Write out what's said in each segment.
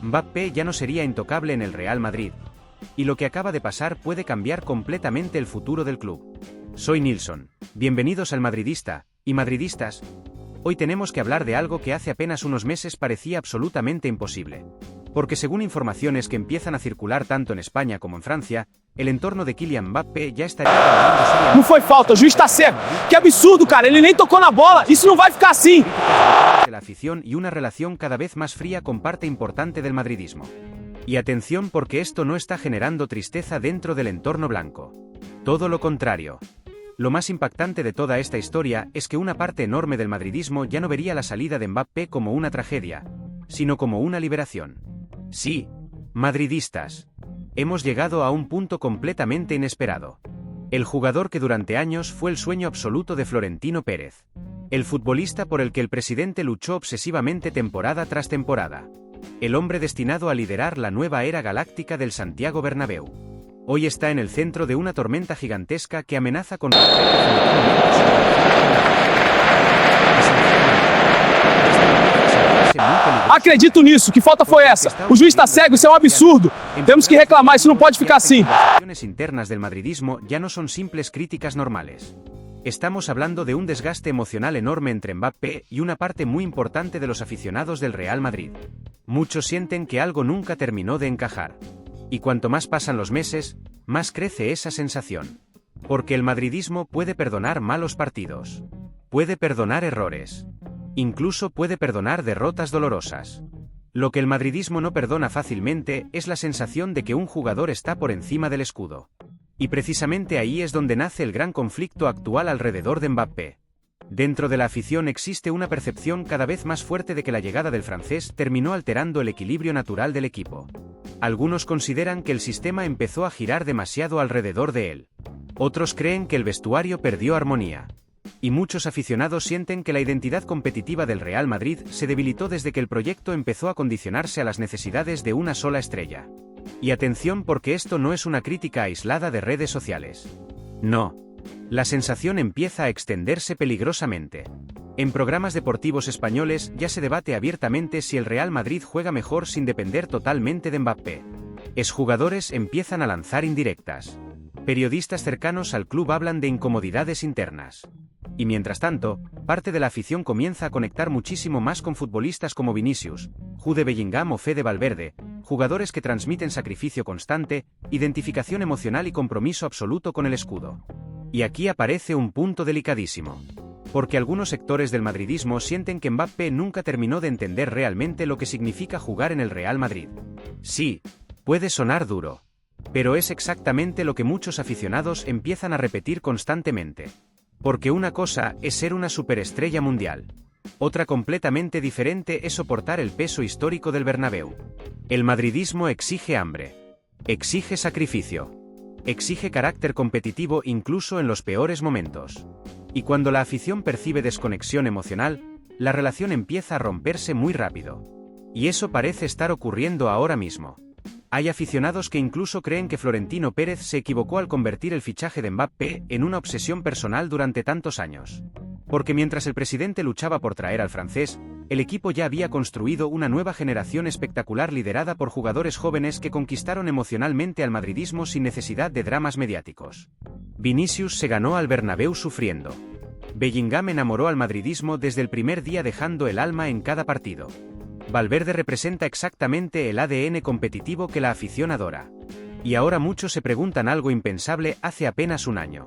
Mbappé ya no sería intocable en el Real Madrid. Y lo que acaba de pasar puede cambiar completamente el futuro del club. Soy Nilsson. Bienvenidos al Madridista, y madridistas. Hoy tenemos que hablar de algo que hace apenas unos meses parecía absolutamente imposible. Porque según informaciones que empiezan a circular tanto en España como en Francia, el entorno de Kylian Mbappé ya estaría ganando seriamente. Não foi falta, o juiz tá cego. Que absurdo, cara, ele nem tocou na bola. Isso não vai ficar assim. De la afición y una relación cada vez más fría con parte importante del madridismo. Y atención porque esto no está generando tristeza dentro del entorno blanco. Todo lo contrario. Lo más impactante de toda esta historia es que una parte enorme del madridismo ya no vería la salida de Mbappé como una tragedia, sino como una liberación. Sí, madridistas. Hemos llegado a un punto completamente inesperado. El jugador que durante años fue el sueño absoluto de Florentino Pérez. El futbolista por el que el presidente luchó obsesivamente temporada tras temporada. El hombre destinado a liderar la nueva era galáctica del Santiago Bernabéu. Hoy está en el centro de una tormenta gigantesca que amenaza con... Acredito nisso, que falta foi essa? O juiz tá cego, isso é um absurdo. Temos que reclamar, isso não pode ficar assim. Las cuestiones internas del madridismo ya no son simples críticas normales. Estamos hablando de un desgaste emocional enorme entre Mbappé y una parte muy importante de los aficionados del Real Madrid. Muchos sienten que algo nunca terminó de encajar. Y cuanto más pasan los meses, más crece esa sensación. Porque el madridismo puede perdonar malos partidos. Puede perdonar errores. Incluso puede perdonar derrotas dolorosas. Lo que el madridismo no perdona fácilmente es la sensación de que un jugador está por encima del escudo. Y precisamente ahí es donde nace el gran conflicto actual alrededor de Mbappé. Dentro de la afición existe una percepción cada vez más fuerte de que la llegada del francés terminó alterando el equilibrio natural del equipo. Algunos consideran que el sistema empezó a girar demasiado alrededor de él. Otros creen que el vestuario perdió armonía. Y muchos aficionados sienten que la identidad competitiva del Real Madrid se debilitó desde que el proyecto empezó a condicionarse a las necesidades de una sola estrella. Y atención porque esto no es una crítica aislada de redes sociales. No. La sensación empieza a extenderse peligrosamente. En programas deportivos españoles ya se debate abiertamente si el Real Madrid juega mejor sin depender totalmente de Mbappé. Exjugadores empiezan a lanzar indirectas. Periodistas cercanos al club hablan de incomodidades internas. Y mientras tanto, parte de la afición comienza a conectar muchísimo más con futbolistas como Vinicius, Jude Bellingham o Fede Valverde, jugadores que transmiten sacrificio constante, identificación emocional y compromiso absoluto con el escudo. Y aquí aparece un punto delicadísimo. Porque algunos sectores del madridismo sienten que Mbappé nunca terminó de entender realmente lo que significa jugar en el Real Madrid. Sí, puede sonar duro. Pero es exactamente lo que muchos aficionados empiezan a repetir constantemente. Porque una cosa es ser una superestrella mundial. Otra completamente diferente es soportar el peso histórico del Bernabéu. El madridismo exige hambre. Exige sacrificio. Exige carácter competitivo incluso en los peores momentos. Y cuando la afición percibe desconexión emocional, la relación empieza a romperse muy rápido. Y eso parece estar ocurriendo ahora mismo. Hay aficionados que incluso creen que Florentino Pérez se equivocó al convertir el fichaje de Mbappé en una obsesión personal durante tantos años. Porque mientras el presidente luchaba por traer al francés, el equipo ya había construido una nueva generación espectacular liderada por jugadores jóvenes que conquistaron emocionalmente al madridismo sin necesidad de dramas mediáticos. Vinicius se ganó al Bernabéu sufriendo. Bellingham enamoró al madridismo desde el primer día dejando el alma en cada partido. Valverde representa exactamente el ADN competitivo que la afición adora. Y ahora muchos se preguntan algo impensable hace apenas un año.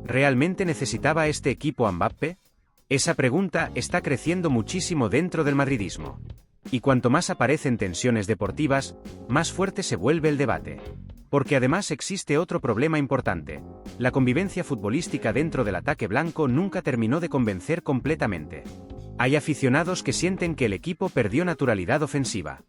¿Realmente necesitaba este equipo a Mbappé? Esa pregunta está creciendo muchísimo dentro del madridismo. Y cuanto más aparecen tensiones deportivas, más fuerte se vuelve el debate. Porque además existe otro problema importante. La convivencia futbolística dentro del ataque blanco nunca terminó de convencer completamente. Hay aficionados que sienten que el equipo perdió naturalidad ofensiva.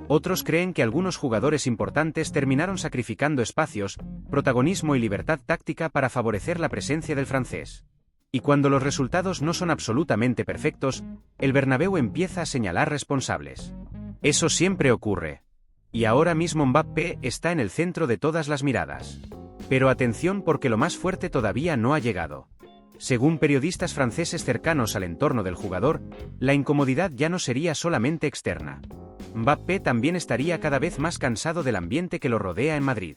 Otros creen que algunos jugadores importantes terminaron sacrificando espacios, protagonismo y libertad táctica para favorecer la presencia del francés. Y cuando los resultados no son absolutamente perfectos, el Bernabéu empieza a señalar responsables. Eso siempre ocurre. Y ahora mismo Mbappé está en el centro de todas las miradas. Pero atención porque lo más fuerte todavía no ha llegado. Según periodistas franceses cercanos al entorno del jugador, la incomodidad ya no sería solamente externa. Mbappé también estaría cada vez más cansado del ambiente que lo rodea en Madrid.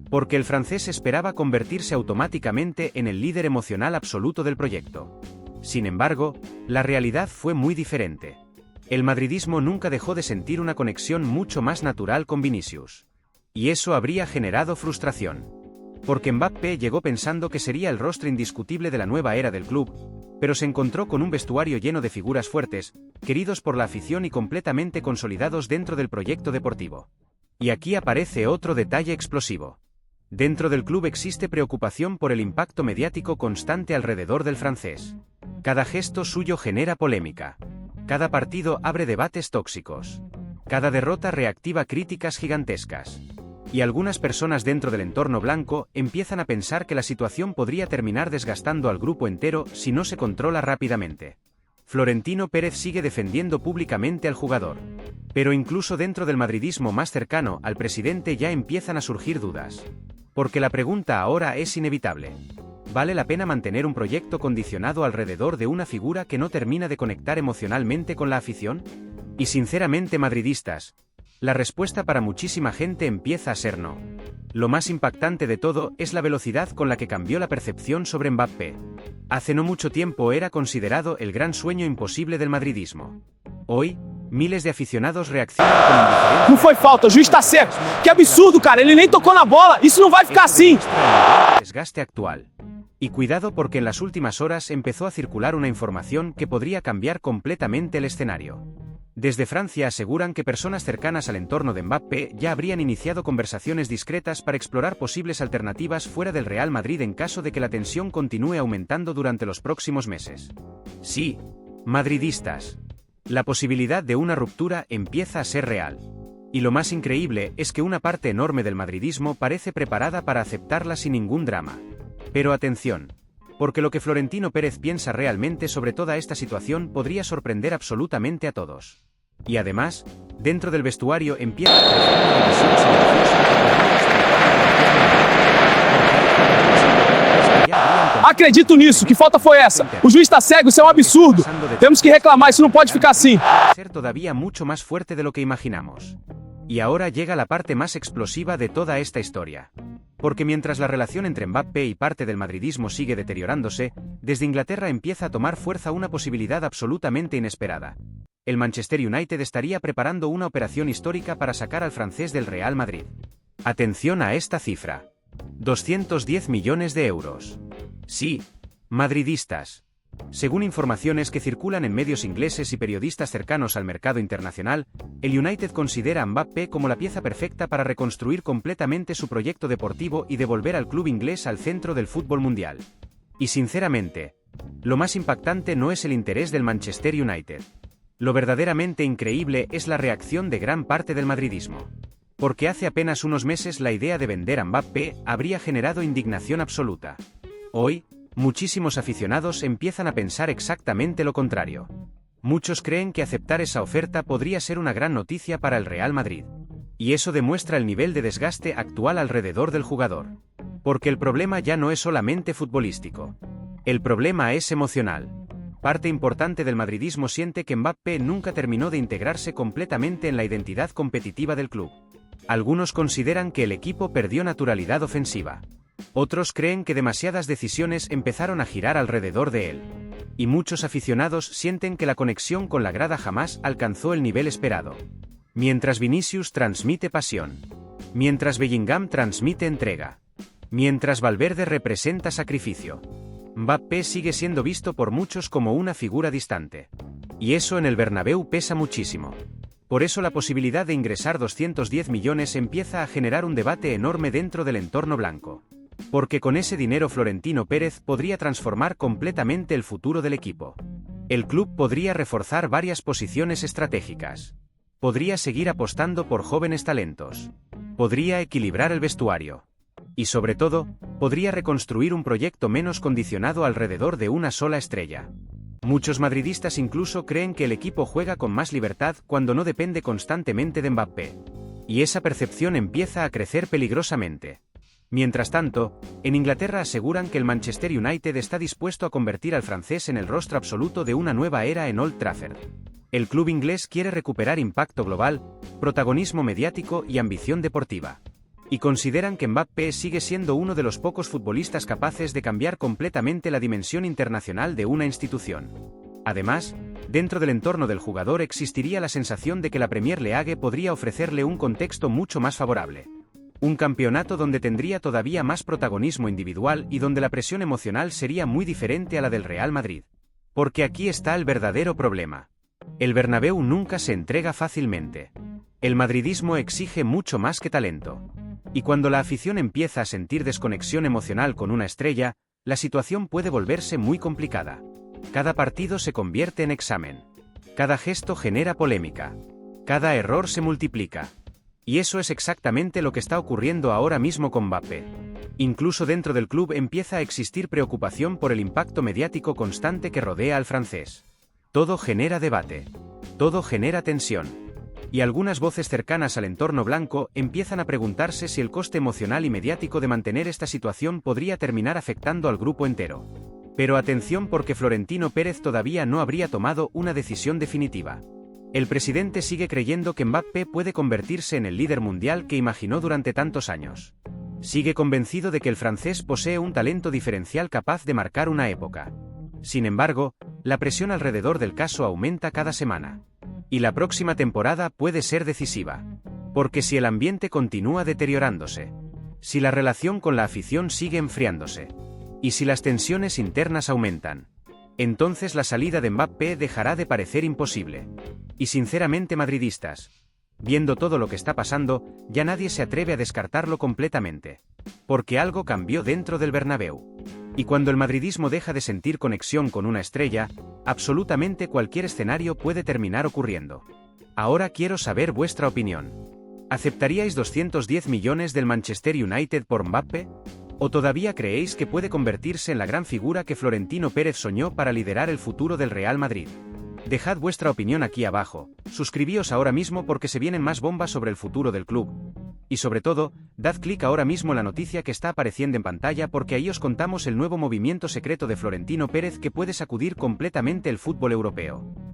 Porque el francés esperaba convertirse automáticamente en el líder emocional absoluto del proyecto. Sin embargo, la realidad fue muy diferente. El madridismo nunca dejó de sentir una conexión mucho más natural con Vinicius. Y eso habría generado frustración. Porque Mbappé llegó pensando que sería el rostro indiscutible de la nueva era del club, pero se encontró con un vestuario lleno de figuras fuertes, queridos por la afición y completamente consolidados dentro del proyecto deportivo. Y aquí aparece otro detalle explosivo. Dentro del club existe preocupación por el impacto mediático constante alrededor del francés. Cada gesto suyo genera polémica. Cada partido abre debates tóxicos. Cada derrota reactiva críticas gigantescas. Y algunas personas dentro del entorno blanco empiezan a pensar que la situación podría terminar desgastando al grupo entero si no se controla rápidamente. Florentino Pérez sigue defendiendo públicamente al jugador. Pero incluso dentro del madridismo más cercano al presidente ya empiezan a surgir dudas. Porque la pregunta ahora es inevitable. ¿Vale la pena mantener un proyecto condicionado alrededor de una figura que no termina de conectar emocionalmente con la afición? Y sinceramente, madridistas, la respuesta para muchísima gente empieza a ser no. Lo más impactante de todo es la velocidad con la que cambió la percepción sobre Mbappé. Hace no mucho tiempo era considerado el gran sueño imposible del madridismo. Hoy, miles de aficionados reaccionan con indiferencia. Não foi falta, o juiz tá cego. Que absurdo, cara, ele nem tocou na bola. Isso não vai ficar assim. Desgaste actual. Y cuidado, porque en las últimas horas empezó a circular una información que podría cambiar completamente el escenario. Desde Francia aseguran que personas cercanas al entorno de Mbappé ya habrían iniciado conversaciones discretas para explorar posibles alternativas fuera del Real Madrid en caso de que la tensión continúe aumentando durante los próximos meses. Sí, madridistas. La posibilidad de una ruptura empieza a ser real. Y lo más increíble es que una parte enorme del madridismo parece preparada para aceptarla sin ningún drama. Pero atención, porque lo que Florentino Pérez piensa realmente sobre toda esta situación podría sorprender absolutamente a todos. Y además, dentro del vestuario empieza a crecer una división silenciosa. Acredito nisso, que falta foi essa? O juiz tá cego, isso é um absurdo. Temos que reclamar, isso não pode ficar assim. Ser todavía mucho más fuerte de lo que imaginamos. Y ahora llega la parte más explosiva de toda esta historia. Porque mientras la relación entre Mbappé y parte del madridismo sigue deteriorándose, desde Inglaterra empieza a tomar fuerza una posibilidad absolutamente inesperada. El Manchester United estaría preparando una operación histórica para sacar al francés del Real Madrid. Atención a esta cifra. 210 millones de euros. Sí, madridistas. Según informaciones que circulan en medios ingleses y periodistas cercanos al mercado internacional, el United considera a Mbappé como la pieza perfecta para reconstruir completamente su proyecto deportivo y devolver al club inglés al centro del fútbol mundial. Y sinceramente, lo más impactante no es el interés del Manchester United. Lo verdaderamente increíble es la reacción de gran parte del madridismo. Porque hace apenas unos meses la idea de vender a Mbappé habría generado indignación absoluta. Hoy, muchísimos aficionados empiezan a pensar exactamente lo contrario. Muchos creen que aceptar esa oferta podría ser una gran noticia para el Real Madrid. Y eso demuestra el nivel de desgaste actual alrededor del jugador. Porque el problema ya no es solamente futbolístico. El problema es emocional. Parte importante del madridismo siente que Mbappé nunca terminó de integrarse completamente en la identidad competitiva del club. Algunos consideran que el equipo perdió naturalidad ofensiva. Otros creen que demasiadas decisiones empezaron a girar alrededor de él. Y muchos aficionados sienten que la conexión con la grada jamás alcanzó el nivel esperado. Mientras Vinicius transmite pasión. Mientras Bellingham transmite entrega. Mientras Valverde representa sacrificio. Mbappé sigue siendo visto por muchos como una figura distante. Y eso en el Bernabéu pesa muchísimo. Por eso la posibilidad de ingresar 210 millones empieza a generar un debate enorme dentro del entorno blanco. Porque con ese dinero Florentino Pérez podría transformar completamente el futuro del equipo. El club podría reforzar varias posiciones estratégicas. Podría seguir apostando por jóvenes talentos. Podría equilibrar el vestuario. Y sobre todo, podría reconstruir un proyecto menos condicionado alrededor de una sola estrella. Muchos madridistas incluso creen que el equipo juega con más libertad cuando no depende constantemente de Mbappé. Y esa percepción empieza a crecer peligrosamente. Mientras tanto, en Inglaterra aseguran que el Manchester United está dispuesto a convertir al francés en el rostro absoluto de una nueva era en Old Trafford. El club inglés quiere recuperar impacto global, protagonismo mediático y ambición deportiva. Y consideran que Mbappé sigue siendo uno de los pocos futbolistas capaces de cambiar completamente la dimensión internacional de una institución. Además, dentro del entorno del jugador existiría la sensación de que la Premier League podría ofrecerle un contexto mucho más favorable. Un campeonato donde tendría todavía más protagonismo individual y donde la presión emocional sería muy diferente a la del Real Madrid. Porque aquí está el verdadero problema. El Bernabéu nunca se entrega fácilmente. El madridismo exige mucho más que talento. Y cuando la afición empieza a sentir desconexión emocional con una estrella, la situación puede volverse muy complicada. Cada partido se convierte en examen. Cada gesto genera polémica. Cada error se multiplica. Y eso es exactamente lo que está ocurriendo ahora mismo con Mbappé. Incluso dentro del club empieza a existir preocupación por el impacto mediático constante que rodea al francés. Todo genera debate. Todo genera tensión. Y algunas voces cercanas al entorno blanco empiezan a preguntarse si el coste emocional y mediático de mantener esta situación podría terminar afectando al grupo entero. Pero atención, porque Florentino Pérez todavía no habría tomado una decisión definitiva. El presidente sigue creyendo que Mbappé puede convertirse en el líder mundial que imaginó durante tantos años. Sigue convencido de que el francés posee un talento diferencial capaz de marcar una época. Sin embargo, la presión alrededor del caso aumenta cada semana. Y la próxima temporada puede ser decisiva. Porque si el ambiente continúa deteriorándose, si la relación con la afición sigue enfriándose, y si las tensiones internas aumentan, entonces la salida de Mbappé dejará de parecer imposible. Y sinceramente, madridistas, viendo todo lo que está pasando, ya nadie se atreve a descartarlo completamente. Porque algo cambió dentro del Bernabéu. Y cuando el madridismo deja de sentir conexión con una estrella, absolutamente cualquier escenario puede terminar ocurriendo. Ahora quiero saber vuestra opinión. ¿Aceptaríais 210 millones del Manchester United por Mbappé? ¿O todavía creéis que puede convertirse en la gran figura que Florentino Pérez soñó para liderar el futuro del Real Madrid? Dejad vuestra opinión aquí abajo, suscribíos ahora mismo porque se vienen más bombas sobre el futuro del club. Y sobre todo, dad clic ahora mismo en la noticia que está apareciendo en pantalla porque ahí os contamos el nuevo movimiento secreto de Florentino Pérez que puede sacudir completamente el fútbol europeo.